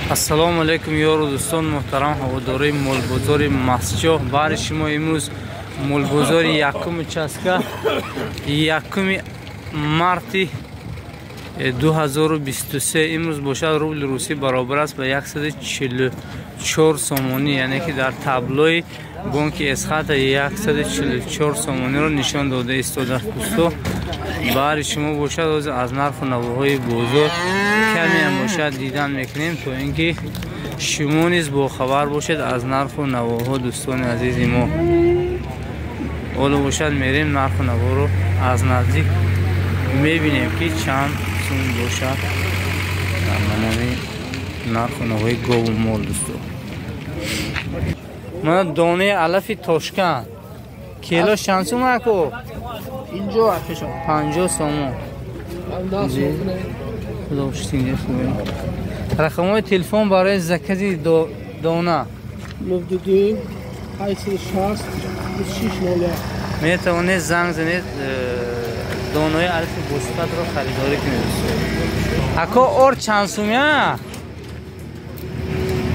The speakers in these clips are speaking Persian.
ассалому алайкум ёру дӯстон муҳтарам ҳаводори молбозори масҷоҳ. баъри шумо имрӯз молбозори якуми часка 1 марти 2023 имрӯз бошад. рубли русӣ баробар аст ба 144 сомонӣ, яъне ки дар таблои бонки эсхата 144 сомониро нишон дода истодааст. дӯсто баъри шумо бошад ҳозир аз нарху навоҳои бозор камеам бошад дидан мекунем, то ин ки шумо низ бохабар бошед аз нарху навоҳо. дӯстони азизи мо, ҳоло бошад мерем нарху навоҳоро аз наздик мебинем ки чанд сум бошад дар намони нарху навоҳои гову мол. дӯсто мана донаи алафи тошкан кило чанд сум ако? 50 сомон. рақамҳои телефон барои закази дона 02 860 2601. метавонед занг занед донаи алафи босифатро харидорӣ кунед. ако ор чанд сумя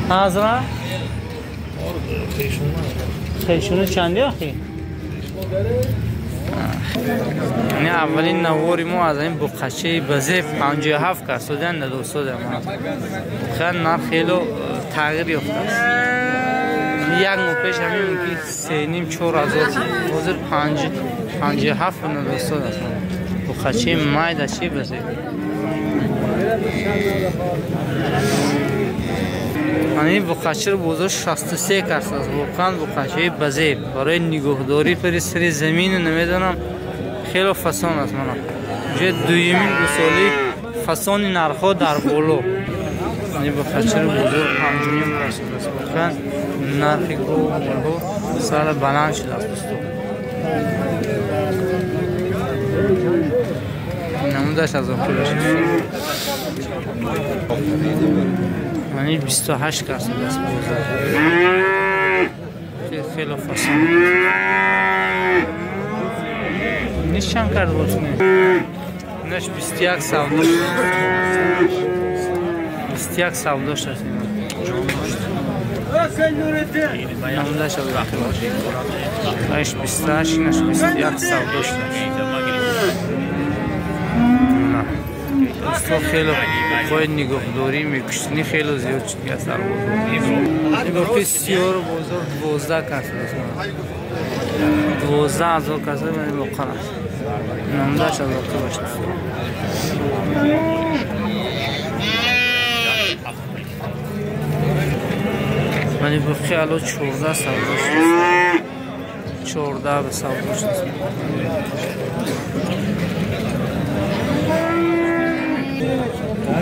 ҳазра? хешуна чанди ахи? яъне аввалин навори мо аз ин буқачаи базе 57 касодан надосодам. хел нарх хело тағйир ёфтааст. як моҳ пеш ҳамин ки 3,5-4,000 ҳозир 57 надосодааст. буқачаи майдачи базе. ҳамин буқачаро бозор 63 каст аст. воқеан буқачаи базе барои нигоҳдорӣ пари сари замину намедонам хело фасон аст. мана ҷои дуюмин дусоли фасони нархҳо дар боло. ҳамин буқачаро бозор 5 каст аст. воқеан нархи говҳо сара баланд шудааст. дӯсто намудаш аз охир бошад. ҳамин 28 каст аст бозор. хело фасон нишан кард бошне. инаш 21 савдо 21 савдо шаст. намудаш аз охир бошад. аш 28 инаш 21 савдо шаст. дӯсто хело бои нигоҳдорӣ мекуштани хело зиёд шудааст дар бозор. нигоҳи сиёр бозор 12 каст аст. 12,000 каст ман воқеан аст. намудаш аз охир бошад. мани бухи ало 14 савдо шудааст. 14 ба савдо шудааст.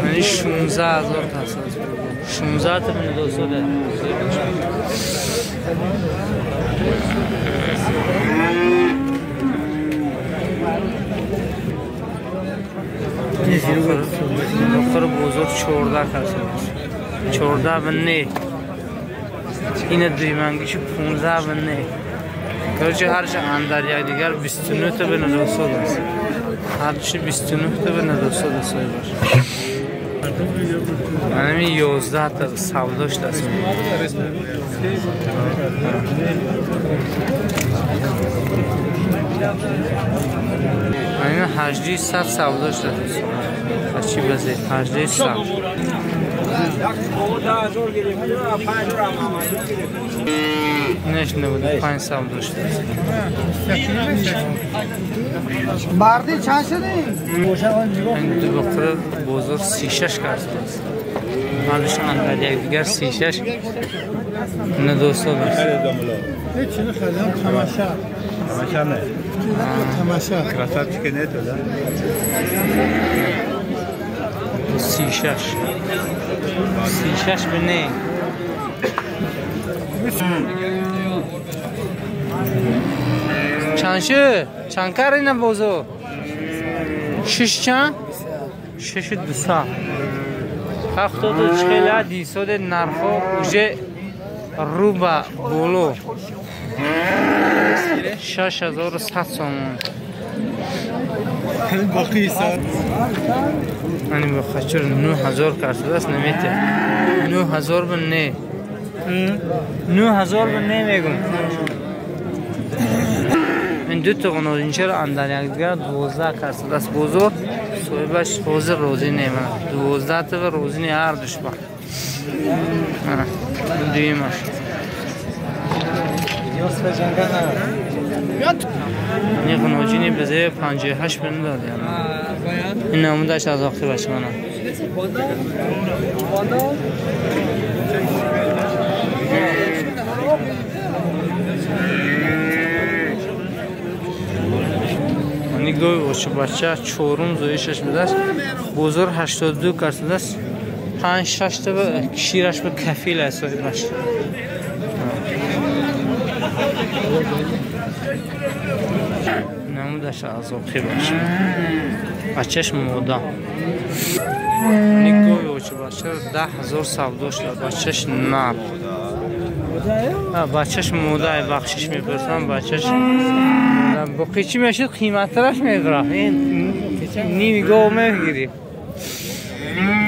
мани 16,000 каст аст. 16 та надосода. охир бозор 14 каст аст. 14 ба не. ина дуймангиши 15 ба не. короче ҳарчи андар якдигар 29 та ба надосод аст. ҳарчи 29 та ба надосод аст. ҳамин 11 та савдо шудааст. ҳамин 800 савдо шудааст. ачи базе 800. инаш 95 савдо шудааст. Барди чанд шуди? ин ду бохира бозор 36 каст аст. ҳалиш андar якдигар 36 надосод аст. чини хадам тамаша. Тамаша не. Тамаша. Красавчики нету, да? 36 бне. чаншу чанд карина бозор? 6 чанд? 6,200. 74 дисоде нархҳо уже рӯ ба боло. 6100 сомон. باقی سر من با خچر 9000 کارت دست نمیته. 9000 بنه 9000 بنه میگم این دو تا قنادینچه رو اندر یک دیگر 12 کرد دست بزرگ صاحبش حاضر روزی نیمه 12 تا روزی نی هر دوش با دیمش این قناجینی بزه 58 بنده داد این نمودش از آخری باشه منم گوی اوچه بچه چورم زویشش بدست بزرگ 82 کرده است 5-6 تا شیرش به کفیل است باشه نمودش از آخی باشه بچهش مودا این گوی اوچه بچه 10,000 سوداش داد بچهش نر بچهش مودا بخشش میپرسم بچهش با چی میشد قیمت ترش میگره نیمی گو میگیری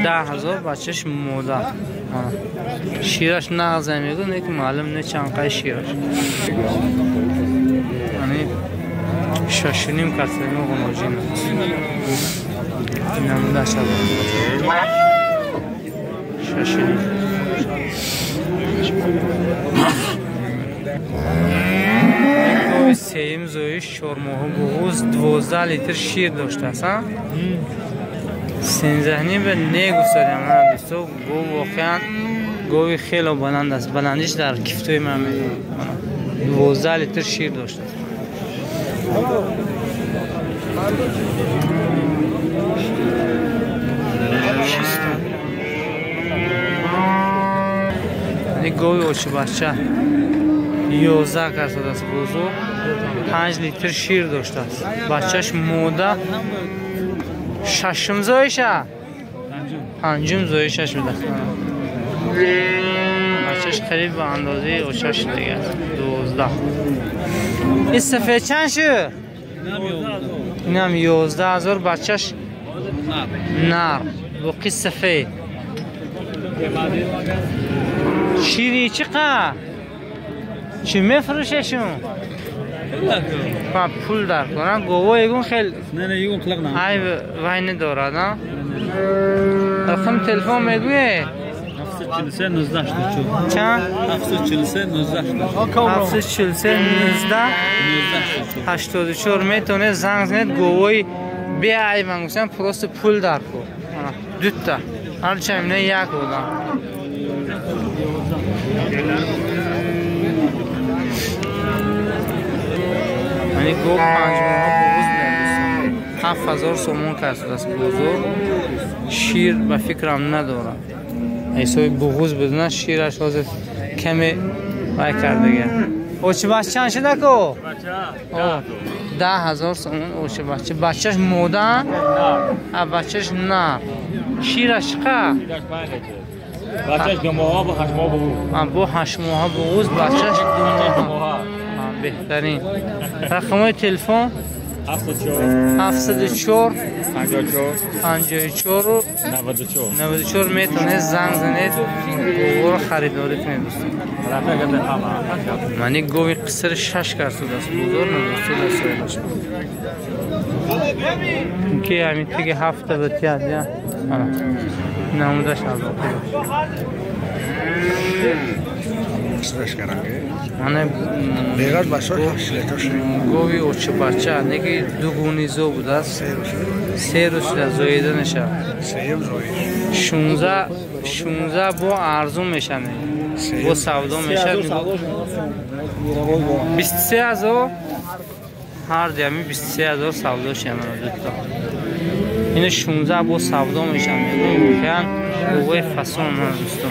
10,000 بچهش مودا شیرش نغزه میگه نیک معلوم نه چند قای شیرش یعنی 6.5 کرده این قناجین این هم دست سیم زویش 4 ماه بغوز 12 لیتر شیر داشته است 13 به نگوستادیم من دوستو گو واقعا گوی خیلی بلند است بلندیش در کفتوی من 12 لیتر شیر داشته است این گوی اوچه بچه 11 کرده است بزرگ 5 لیتر شیر داشته است بچهش موده 6 زایشه 5 زایشش بده بچهش خیلی به اندازه اوچهش دیگه 12 این سفید چند شد؟ این هم 11,000 بچهش نر بقی سفید شیری چقدر؟ چی میفروششون؟ پول در کنن گوه ایگون خیلی نه ایگون خلق نه های وای ندارد ها رقم تلفن میگویه 743 19 چند؟ 743 19 743 19 84 میتونه زنگ زنید گوهی بیا ای من گوشم پروست پول در کن دوتا هر چه یک بودم یعنی گو 5 ماه بغوز بیاد 7,000 سومون کرده است بزرگ شیر به فکرم ندارم ایسای بغوز بدونه شیرش حاضر کمی بای کرده گه اوچه بچه چند شده کو؟ 10,000 سومون اوچه بچه بچهش مودن؟ بچهش نه شیرش چقدر؟ بچهش 2 ماه با 8 ماه بغوز با 8 ماه بغوز بچهش 2 ماه بهترین رقم تلفن 704 54 94 میتونه زنگ زنید گوه رو خریداری کنید دوستان منی گوی قصر 6 کرده است بزرگ نداشته است که همین تیگه 7 به تیاد یا نمودش از آنه بیغت باشد گوی اوچه بچه نگی دوگونی زو بوده است 3 روز زویده نشه 16 با ارزون میشن با سودا میشه 23,000 هر دیمی 23,000 سودا شه من دوتا این 16 با سودا میشن میگن گوی فسون من دوستم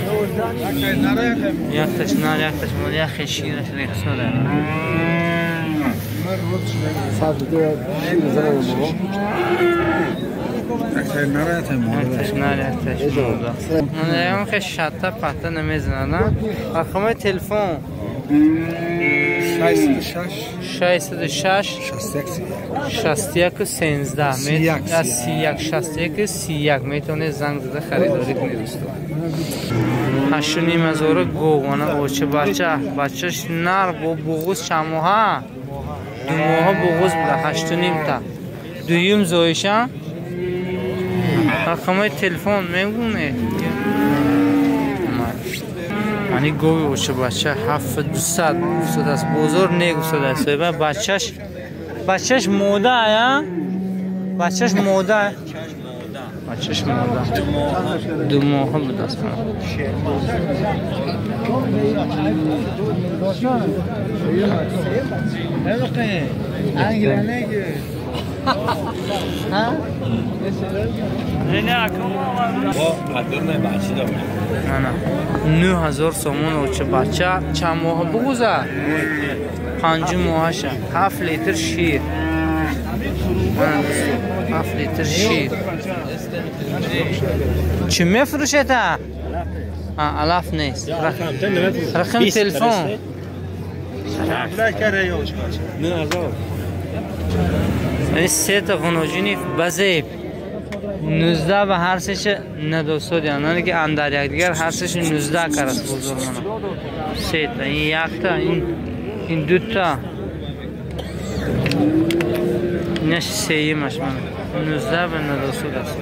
یک تاش نار یک تاش مال یک شیرش ریخت داره من که شطه پته نمیزنم رقم تلفن 606 61 13 31 61 31 میتونه زنگ زده خریداری کنید دوستان 8,500 گوونه اوچه بچهش نر با بغوز چند ماه 2 ماه بغوز بوده 8,500 تا دویم زایشم رقمای تلفن میگونه یعنی گوی اوچه بچه 7,200 است بزرگ نگفته است بچهش موده یا بچهش موده 2 ماه بوده است نه 9,000 سومون اوچه بچه چند ماه بگوزه 5 ماهش 7 لیتر شیر 7 لیتر شیر چی میفروشه تا؟ علف نیست رقم تلفن 3 تا غنوجینی بزیب 19 به هر سش ندوستود یعنی که اندر یک دیگر هر سش 19 کرست بزرگ منه 3 تا این 1 تا این 2 تا اینش 3 مش منه 19 به ندوستود است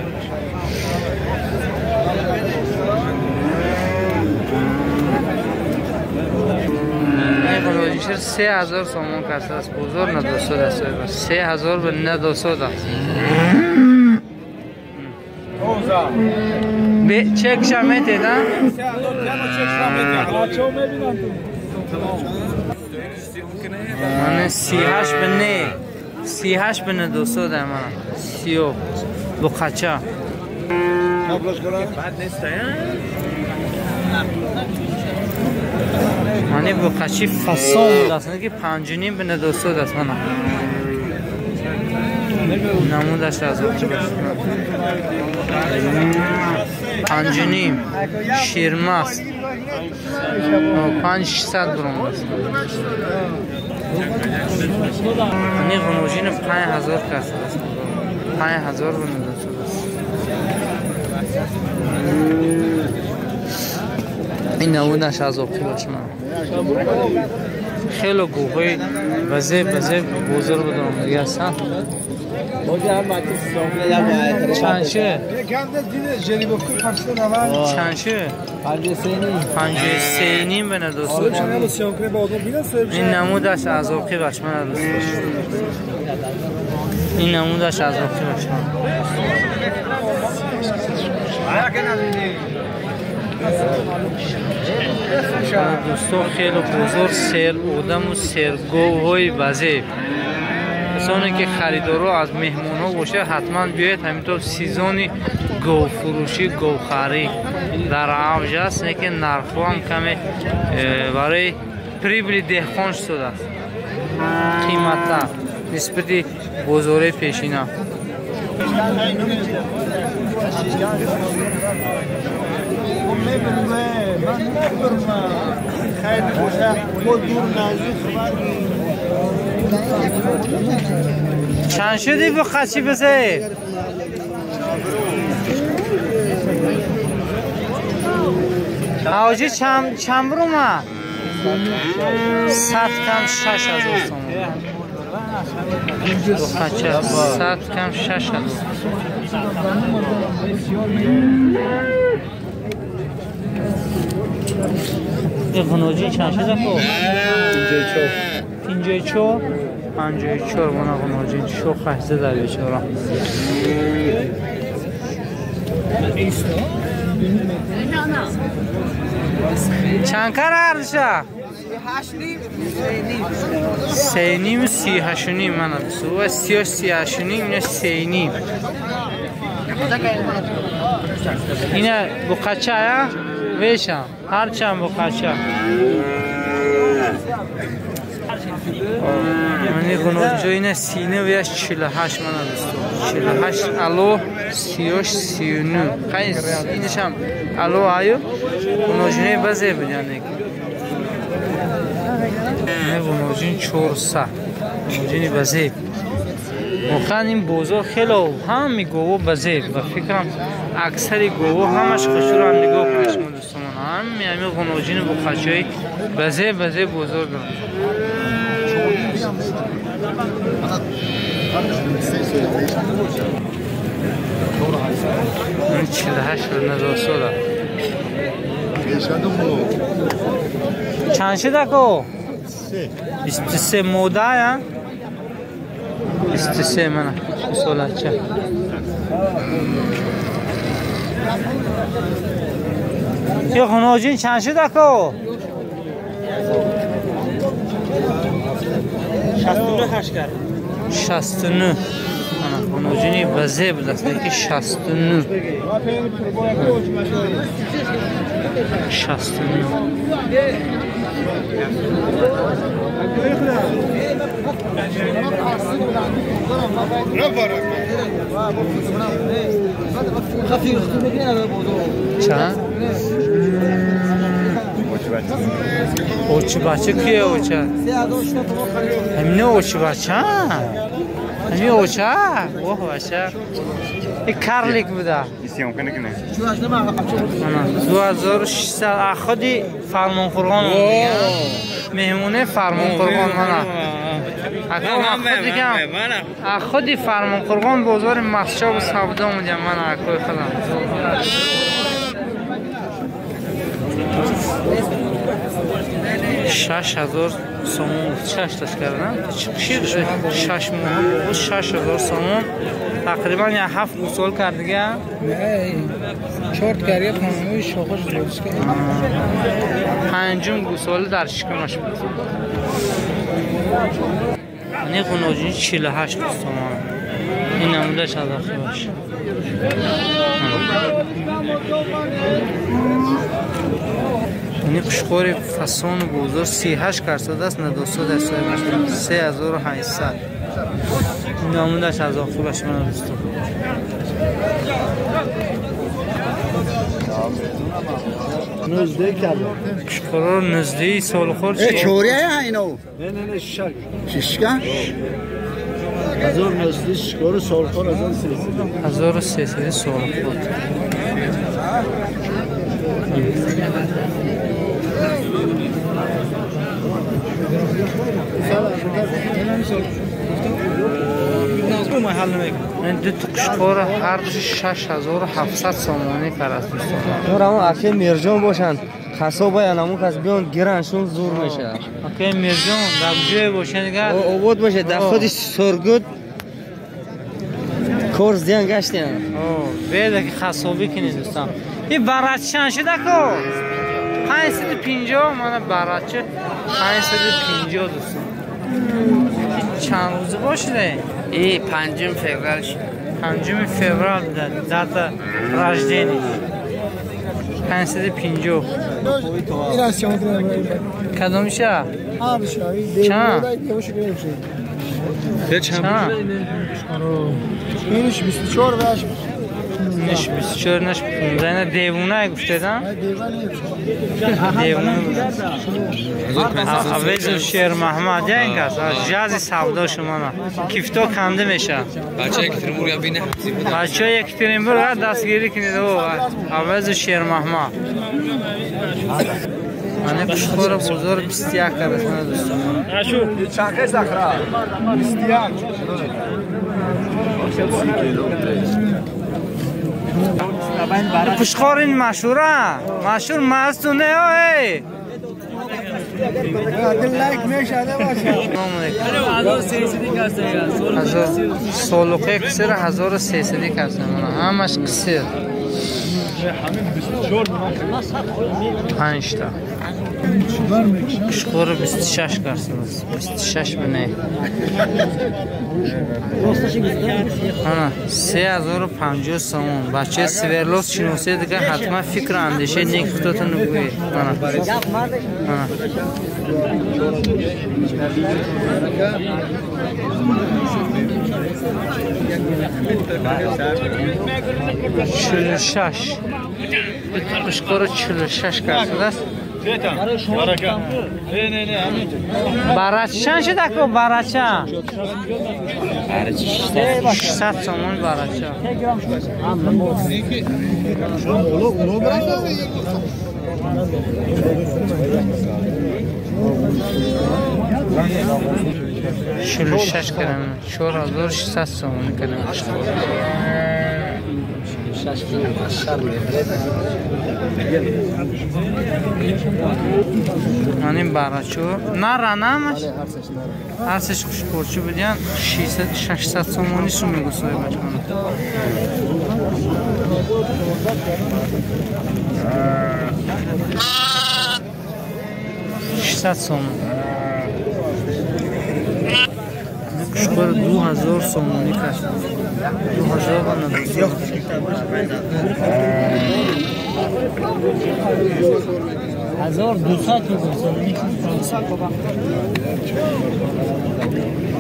این 3,000 سومون کرده است بزرگ ندوستود است 3,000 به ندوستود است به چک شمیده نه؟ من 38 به نه 38 به ندوستود است من 30 بخچه منی بخچی فسام بود است که 5,5 به ندوستود است من نمودش از اوچه باشه 5,5 شیرمه است 500 گرم است منی غنوجین 5,000 کست است 5,000 به ندوستود است این نمودش از اوچه باشه من خیلی گوهی بزرگ بودم دیگه هستن چنشه؟ چنشه؟ 5,3 به ندوستود این نمودش از اوقی باش من ندوستود این نمودش از اوقی باش دوستو خیلی بزرگ سیر اودم و سیرگوهای بزرگ کسانی که خریدارو از مهمون ها باشه حتما بیاید همینطور سیزانی گو فروشی گو خری در اوج است لیکن نرخ هم کمی برای پریبلی دهخان شده است قیمت نسبت بزرگ پیشینه چند شدی به خچی بزه آجی چند برو ما 100 کم 6,000 تومان دو خچه 100 کم 6,000 این غنوجی چند شده کو؟ 54 54 بنا غنوجی شو خشده در بیچاره چند کار عرضشه؟ 3,5 38 من دستو 38 اینه 3,5 اینه بقچه یا؟ ویشم هر چند بقچه منی غنوجی اینه سینه ویش 48 من دستو 48 الو 38 39 خیلی اینش هم الو آیو غنوجی بزه بدانه نه غنوجی 400 غنوجی بزه مخان این بزرگ خیلی هم میگو بزه و فکرم اکثری گوه همش خشور هم نگاه کنش من دوستمان همین قناجین بخچای بزه بزرگ دارم. این 48 نداسته دارم. چند شده که؟ 23 موده یا؟ 23 منه سولت چه؟ یه خناجین چند شده که؟ 69 هش کرد. 69 خناجینی بزه بود است که 69 چند؟ اوچی بچه کیه اوچه؟ همینه اوچی بچه همین اوچه؟ اوه بچه این کرلیک بوده 2600 خودی فرمان خورگان مهمونه فرمان خورگان من خودی فرمان خورگان بازار مسجاب و سبدا مودیم من اکوی خودم 6000 سومون 6 تاش کردم چی 6 ماه 6000 سومون تقریبا یه 7 گوسول کرد دیگه نه شورت کردی خانمی شوخش درست کرد پنجم گوسول در شکمش بود این خناجین 48 تومان این نمودش از آخر باشه این قشقور فسان بزرگ 38 درصد است نداسته درصد باشه 3800 این نمودش از آخر باشه من دوستم نزده کرده قشقور نزده سال خور چیه؟ چوریه اینو؟ نه شک ششکه؟ هزار نزده شکار سال خور 1300 سال خور این دو قشقور هر دوش 6700 سامانی کرد نور همون اکه مرجان باشن خسا باید همون کس بیان گیرنشون زور میشه اکه مرجان در جای باشن دیگر آباد باشه در خودش سرگود کورس دیان گشتین بیده که خسابی کنی دوستان این برات چند شده که 550 من برات چه 550 دوستان چند روز باشه ای 5 فوریه شد 5 فوریه داتا رجدینی 550 این از چند کدومشه؟ چند؟ چند؟ اینش 24 وش نش 24 نش 15 نه دیوونه گفته دم دیوونه اویز شیر محمد این کس جاز سودا شما نه کیفتا کنده میشه بچه اکتریمبورگ هم بینه بچه اکتریمبورگ دستگیری کنید اویز شیر محمد من قشقور بزرگ 21 کرده من دوستان اشو چاقه زخرا 21 قشقور این مشهور مستونه ای لایک میشده باشه سولوقه کسر 1300 کسر همش کسر 5 تا قشقور 26 کرد 26 بنه انا 3050 سومون بچه سیورلوس شنوسه دیگه حتما فکر اندیشه نیکتاتون بگوید انا 46 قشقور 46 کرده است Baracha shida ko baracha. 600 so'm baracha. شلو 6 گرم 4600 so'm کلم. Hani baracho naranamаш арсеш хушпорчу будян 600 сомони су мегусои бачкана 600 сом кушпор 2000 сомони каш 2000 бана هزار 200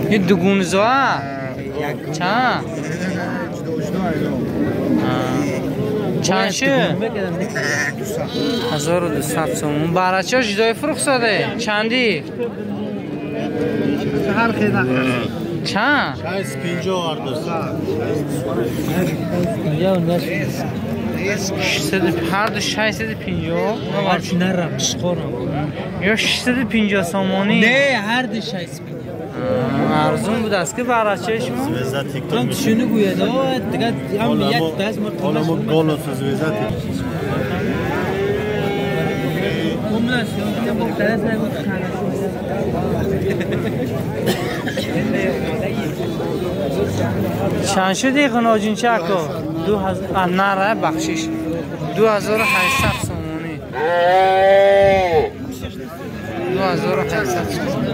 این دوگون زا چند چندشه 1200 سوم بارچه جدای فروخ ساده چندی چند 650 هر دو 650 هرچی نرم شخورم یا 650 سامانی نه هر دو 650 ارزون بود است که بارچه شما هم شنو گوید دیگه هم یک دست مرتبه حالا گل و سوزویزت چند شدی قناجین چکو 2000 نره بخشش 2800 سومونی 2800 سومونی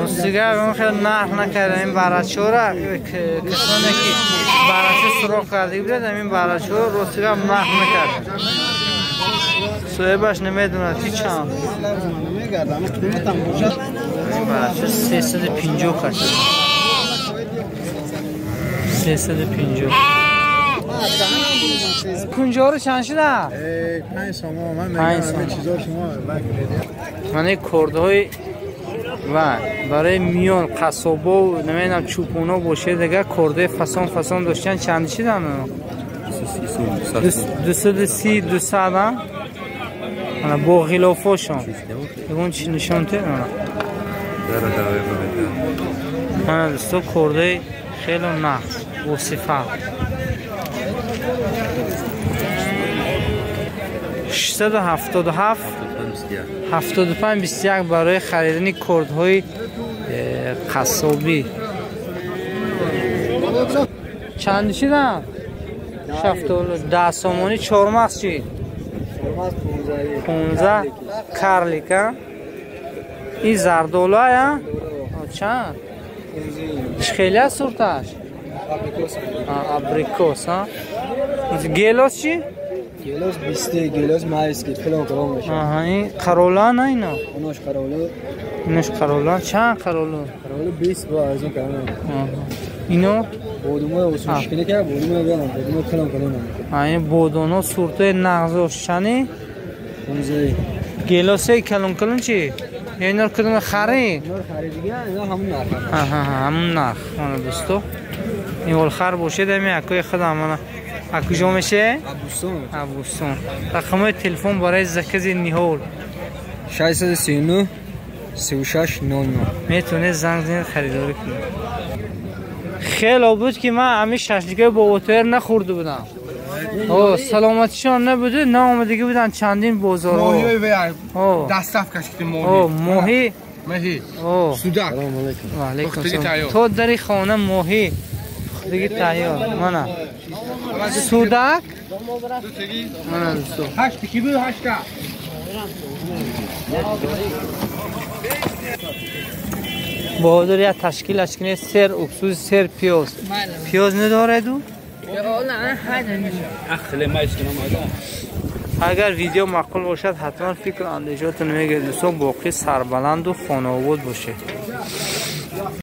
رستگه اون خیلی نرخ نکرده این بارچه را کسانی که بارچه سراغ کرده بودن این بارچه را رستگه هم نرخ نکرده صاحبش نمیدونه چی چند این بارچه 350 کشید 350 کنجا رو چند شده؟ 5 سوم من میگم چیزا شما من این کرده های و برای میان قصابا و نمیدونم چوپونا باشه دیگه کرده فسان داشتن چندی چی دارن؟ 230 200 هم با غلافاشون اون چی نشان تیر من دوستا کرده خیلی نقص و صفر 677 75 21 برای خریدن کردهای قصابی چند شدن؟ 10 سومانی 4 مغز چی؟ 15 کارلیکا این زردولو ها؟ چند؟ خیلی از صورتش؟ ابریکوس ها؟ گیلاس چی؟ گیلاس 20 گیلاس مایسکیت فلان میشه این قراولا نه اینا؟ اینش قراولا چند قراولا؟ قراولا 20 با ارزون کردن اینو؟ بودومو مشکلی که بودومو بیانم بودومو کلام این بودونا صورته نغزوش چنی؟ 15 گیلاسه کلون چی؟ اینا رو کدوم خری؟ اینا همون نرخ همون نرخ دوستو این ولخر باشه دمی اکوی خود همانه کجا میشه؟ ابوستان رقم تلفن برای زکز نیهول 639 36 99 میتونه زنگ زنید خریداری کنید خیلی بود که من همین ششلیکه با اوتر نخورده بودم سلامتیشان نبوده نام دیگه بودن چندین بازار ماهی دستف کشیدیم ماهی سودک و علیکم سلام تو داری خانه ماهی دیگه تایار منم سودک منم دوستو 8 کی بود 8 بهادر یا تشکیلش کنه سر اکسوز سر پیاز نداره دو؟ اگر ویدیو معقول باشد حتما فکر اندیشاتون میگه دوستان باقی سربلند و خانواده باشه